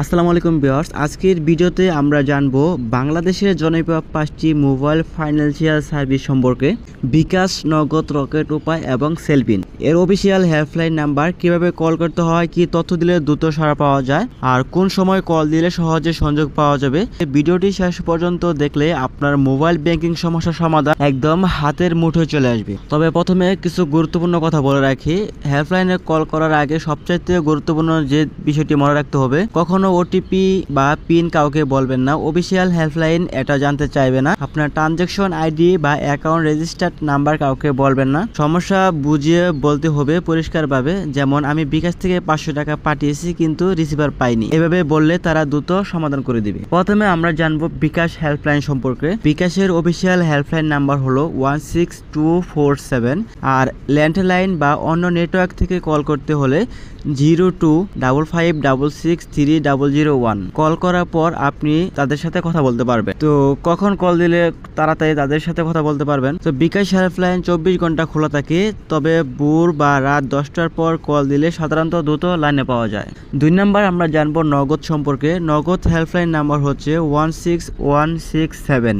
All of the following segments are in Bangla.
আসসালামু আলাইকুম ভিউয়ার্স, আজকের ভিডিওতে আমরা জানবো বাংলাদেশের জনপ্রিয় 5টি মোবাইল ফাইন্যান্সিয়াল সার্ভিস সম্পর্কে। বিকাশ, নগদ, রকেট, উপায় এবং সেলপিন এর অফিসিয়াল হেল্পলাইন নাম্বার, কিভাবে কল করতে হয়, কি তথ্য দিলে দ্রুত সাড়া পাওয়া যায় আর কোন সময় কল দিলে সহজে সংযোগ পাওয়া যাবে। ভিডিওটি শেষ পর্যন্ত দেখলে আপনার মোবাইল ব্যাংকিং সমস্যার সমাধান একদম হাতের মুঠোয় চলে আসবে। তবে প্রথমে কিছু গুরুত্বপূর্ণ কথা বলে রাখি। হেল্পলাইনে কল করার আগে সবচাইতে গুরুত্বপূর্ণ যে বিষয়টি মনে রাখতে হবে, কখনো ওটিপি বা পিন কাউকে বলবেন না। অফিসিয়াল হেল্পলাইন এটা জানতে চাইবে না। আপনার ট্রানজ্যাকশন আইডি বা অ্যাকাউন্ট রেজিস্টার্ড নাম্বার কাউকে বলবেন না। সমস্যা বুঝিয়ে বলতে হবে পরিষ্কারভাবে, যেমন আমি বিকাশ থেকে 500 টাকা পাঠিয়েছি কিন্তু রিসিভার পাইনি। এভাবে বললে তারা দ্রুত সমাধান করে দিবে। প্রথমে আমরা জানবো বিকাশ হেল্পলাইন সম্পর্কে। বিকাশের অফিসিয়াল হেল্পলাইন নাম্বার হলো 16247 আর ল্যান্ডলাইন বা অন্য নেটওয়ার্ক থেকে কল করতে হলে 0255663001। কল করার পর আপনি তাদের সাথে কথা বলতে পারবেন। তো কখন কল দিলে তাড়াতাড়ি তাদের সাথে কথা বলতে পারবেন? তো বিকাশ হেল্পলাইন 24 ঘন্টা খোলা থাকে, তবে ভোর বা রাত 10টার পর কল দিলে সাধারণত দ্রুত লাইনে পাওয়া যায়। 2 নাম্বার আমরা জানবো নগদ সম্পর্কে। নগদ হেল্পলাইন নাম্বার হচ্ছে 16167।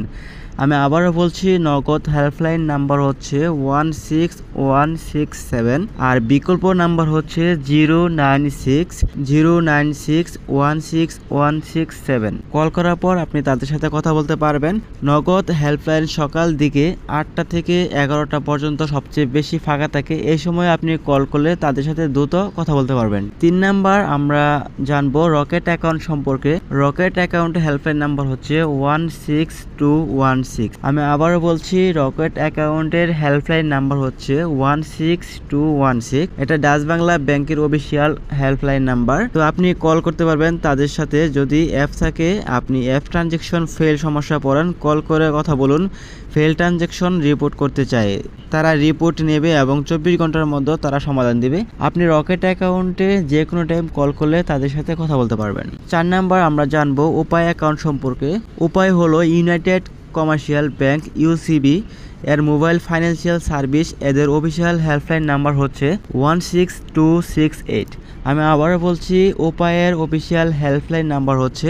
আমি আবারও বলছি, নগদ হেল্পলাইন নাম্বার হচ্ছে 16167 আর বিকল্প নাম্বার হচ্ছে 096 কল করার পর আপনি তাদের সাথে কথা বলতে পারবেন। নগদ হেল্পলাইন সকাল দিকে 8টা থেকে 11টা পর্যন্ত সবচেয়ে বেশি ফাঁকা থাকে। এই সময় আপনি কল করলে তাদের সাথে দ্রুত কথা বলতে পারবেন। 3 নাম্বার আমরা জানবো রকেট অ্যাকাউন্ট সম্পর্কে। রকেট অ্যাকাউন্ট হেল্পলাইন নাম্বার হচ্ছে 16216। আমি আবারও বলছি, রকেট অ্যাকাউন্টের হেল্পলাইন নাম্বার হচ্ছে 16216। এটা ডাচ বাংলা ব্যাংকের অফিসিয়াল হেল্পলাইন নাম্বার। তো আপনি কল করতে পারবেন তাদের সাথে। যদি অ্যাপ থাকে, আপনি অ্যাপ ট্রানজ্যাকশন ফেল সমস্যা পড়েন, কল করে কথা বলুন। ফেল ট্রানজ্যাকশন রিপোর্ট করতে চায়, তারা রিপোর্ট নেবে এবং 24 ঘন্টার মধ্যে তারা সমাধান দিবে। আপনি রকেট অ্যাকাউন্টে যে কোনো টাইম কল করলে তাদের সাথে কথা বলতে পারবেন। 4 নাম্বার আমরা জানবো উপায় অ্যাকাউন্ট সম্পর্কে। উপায় হলো ইউনাইটেড কমার্শিয়াল ব্যাংক, ইউসিবি এর মোবাইল ফাইন্যান্সিয়াল সার্ভিস। এদের অফিসিয়াল হেল্পলাইন নাম্বার হচ্ছে 16268। আমি আবারও বলছি, উপায়ের অফিসিয়াল হেল্পলাইন নাম্বার হচ্ছে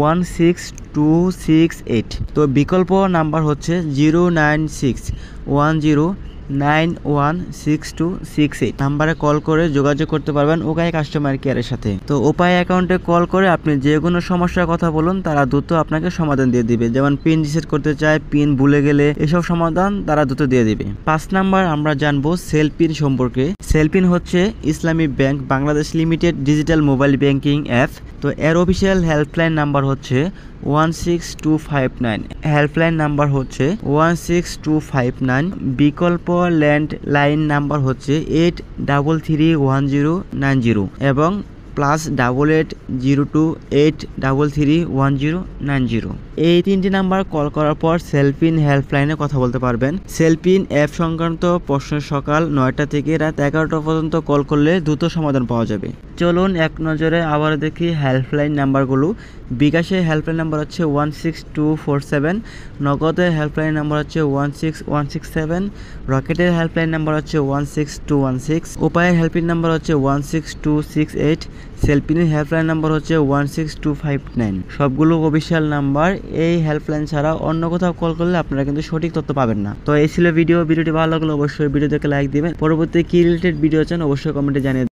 16268। তো বিকল্প নাম্বার হচ্ছে 09610916268 নাম্বারে কল করে যোগাযোগ করতে পারবেন উপায় কাস্টমার কেয়ারের সাথে। তো উপায় অ্যাকাউন্টে কল করে আপনি যে কোনো সমস্যার কথা বলুন, তারা দ্রুত আপনাকে সমাধান দিয়ে দিবে। যেমন পিন রিসেট করতে চায়, পিন ভুলে গেলে, এসব সমাধান তারা দ্রুত দিয়ে দিবে। 5 নাম্বার আমরা জানবো সেলপিন সম্পর্কে। সেলপিন হচ্ছে ইসলামী bank Bangladesh limited digital mobile banking app. তো এর অফিসিয়াল হেল্পলাইন নাম্বার হচ্ছে 16259। হেল্পলাইন নাম্বার হচ্ছে 16259। বিকল্প ল্যান্ডলাইন নাম্বার হচ্ছে 833190 এবং +8802833190। এই 3টি নাম্বার কল করার পর সেলপিন হেল্পলাইনে কথা বলতে পারবেন। সেলপিন অ্যাপ সংক্রান্ত প্রশ্ন সকাল 9টা থেকে রাত 11টা পর্যন্ত কল করলে দ্রুত সমাধান পাওয়া যাবে। চলুন এক নজরে আবার দেখি হেল্পলাইন নাম্বারগুলো। বিকাশের হেল্পলাইন নাম্বার হচ্ছে 16247। নগদের হেল্পলাইন নাম্বার হচ্ছে 16167। রকেটের হেল্পলাইন নাম্বার হচ্ছে 16216। উপায়ের হেল্পলাইন নাম্বার হচ্ছে 16268। সেলপিনের হেল্পলাইন নাম্বার হচ্ছে 16259। সবগুলো অফিসিয়াল নাম্বার। এই হেল্পলাইন ছাড়া অন্য কোথাও কল করলে আপনারা কিন্তু সঠিক তথ্য পাবেন না। তো এই ছিল ভিডিওটি ভালো লাগলে অবশ্যই ভিডিও দেখে লাইক দিবেন। পরবর্তী কি রিলেটেড ভিডিও চান অবশ্যই কমেন্টে জানিয়ে